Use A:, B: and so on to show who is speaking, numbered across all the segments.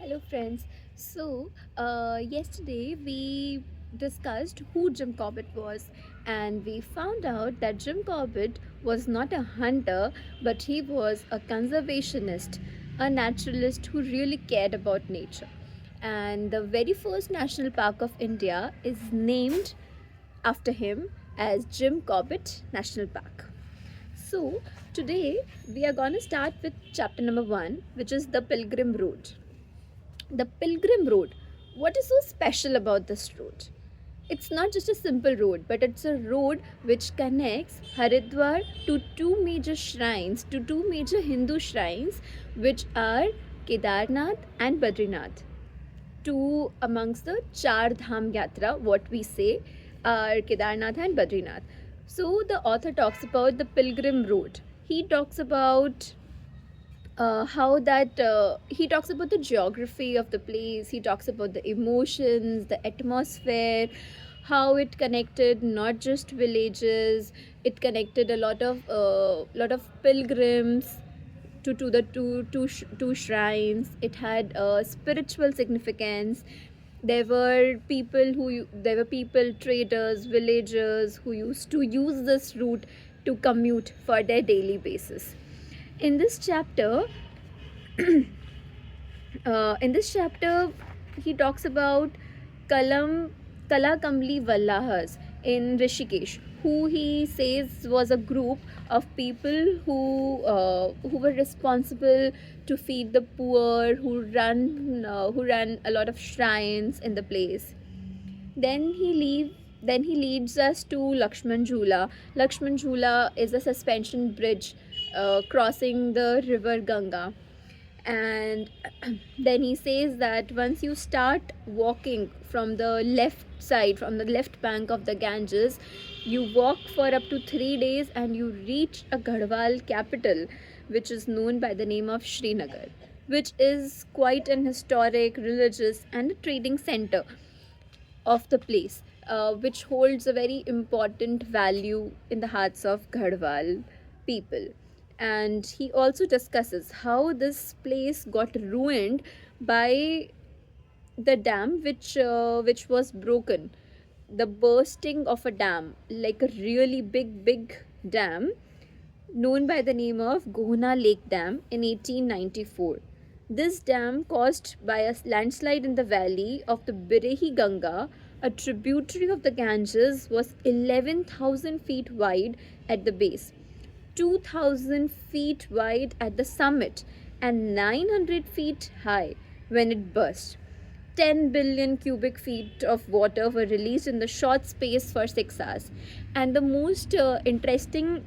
A: Hello, friends. Yesterday we discussed who Jim Corbett was, and we found out that Jim Corbett was not a hunter, but he was a conservationist, a naturalist who really cared about nature. And the very first national park of India is named after him as Jim Corbett National Park. So, today we are going to start with chapter number 1, which is the Pilgrim Road. The Pilgrim Road. What is so special about this road? It's not just a simple road, but it's a road which connects Haridwar to two major Hindu shrines, which are Kedarnath and Badrinath. Two amongst the Char Dham Yatra, what we say, are Kedarnath and Badrinath. So the author talks about the Pilgrim Road. He talks about how that he talks about the geography of the place. He talks about the emotions, the atmosphere, how it connected not just villages, it connected a lot of pilgrims to the two shrines. It had spiritual significance. There were people, traders, villagers, who used to use this route to commute for their daily basis. In this chapter, he talks about Kalam Kala Kamli Vallahas in Rishikesh, who he says was a group of people who were responsible to feed the poor, who ran a lot of shrines in the place. Then he leads us to Lakshman Jhula. Lakshman Jhula is a suspension bridge crossing the river Ganga. And then he says that once you start walking from the left side, from the left bank of the Ganges, you walk for up to 3 days and you reach a Garhwal capital, which is known by the name of Srinagar, which is quite an historic, religious, and a trading center of the place, which holds a very important value in the hearts of Garhwal people. And he also discusses how this place got ruined by the dam which was broken, the bursting of a dam, like a really big dam known by the name of Gohna Lake Dam in 1894. This dam, caused by a landslide in the valley of the Birehi Ganga, a tributary of the Ganges, was 11,000 feet wide at the base, 2,000 feet wide at the summit, and 900 feet high when it burst. 10 billion cubic feet of water were released in the short space for 6 hours. And the most interesting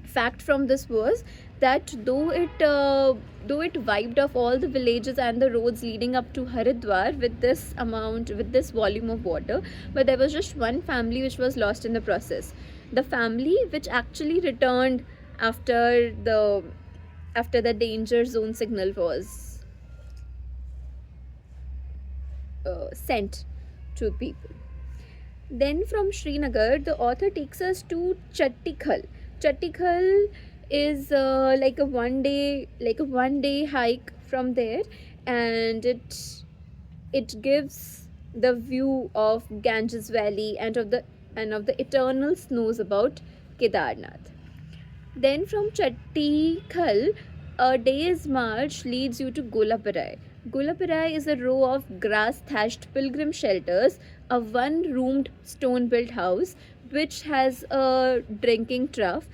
A: fact from this was that though it wiped off all the villages and the roads leading up to Haridwar with this volume of water, but there was just one family which was lost in the process. The family which actually returned after the danger zone signal was sent to people. Then from Srinagar, the author takes us to Chattikhal. Chattikhal is like a one day hike from there, and it gives the view of Ganges Valley and of the eternal snows about Kedarnath. Then from Chattikhal, a day's march leads you to Golaparai. Golaparai is a row of grass thatched pilgrim shelters, a one roomed stone built house which has a drinking trough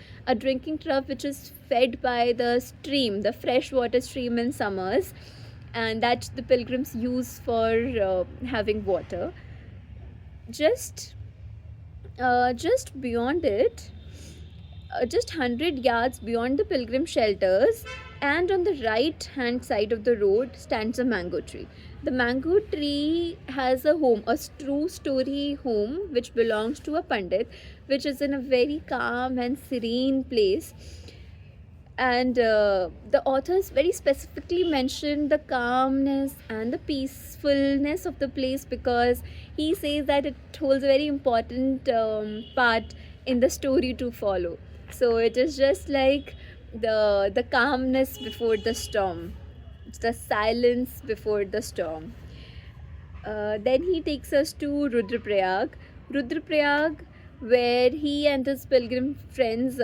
A: which is fed by the stream, the freshwater stream in summers, and that the pilgrims use for having water. Just beyond it, just 100 yards beyond the pilgrim shelters, and on the right hand side of the road, stands a mango tree. The mango tree has a home, a true story home, which belongs to a pandit, which is in a very calm and serene place. And the authors very specifically mentioned the calmness and the peacefulness of the place, because he says that it holds a very important part in the story to follow. So it is just like the calmness before the storm, the silence before the storm. Then he takes us to Rudraprayag. Rudraprayag, where he and his pilgrim friends,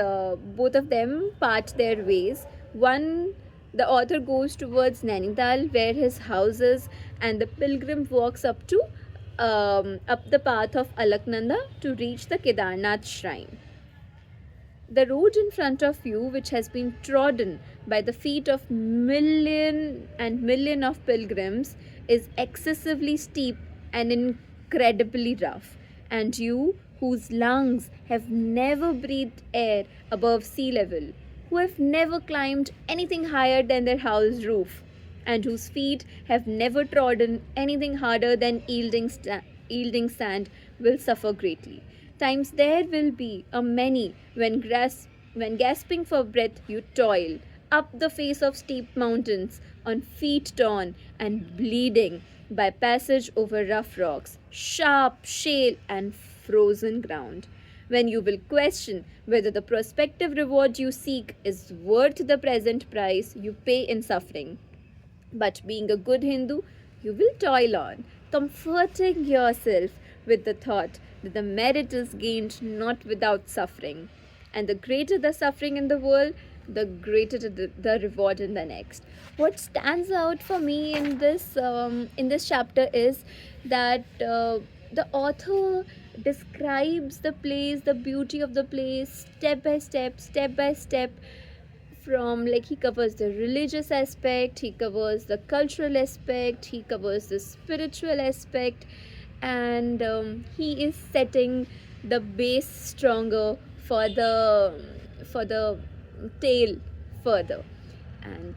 A: both of them part their ways. One, the author goes towards Nainital, where his house is, and the pilgrim walks up the path of Alaknanda to reach the Kedarnath shrine. The road in front of you, which has been trodden by the feet of million and million of pilgrims, is excessively steep and incredibly rough. And you, whose lungs have never breathed air above sea level, who have never climbed anything higher than their house roof, and whose feet have never trodden anything harder than yielding sand, will suffer greatly. Times there will be a many when gasping for breath you toil up the face of steep mountains on feet torn and bleeding by passage over rough rocks, sharp shale, and frozen ground. When you will question whether the prospective reward you seek is worth the present price you pay in suffering. But being a good Hindu, you will toil on, comforting yourself with the thought that the merit is gained not without suffering. And the greater the suffering in the world, the greater the reward in the next. What stands out for me in this chapter is that the author describes the place, the beauty of the place, step by step, from like he covers the religious aspect, he covers the cultural aspect, he covers the spiritual aspect, and he is setting the base stronger for the tale further. And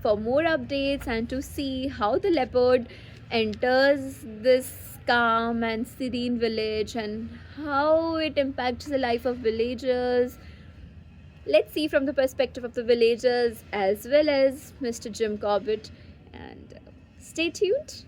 A: for more updates and to see how the leopard enters this calm and serene village and how it impacts the life of villagers, let's see from the perspective of the villagers as well as Mr. Jim Corbett. And stay tuned.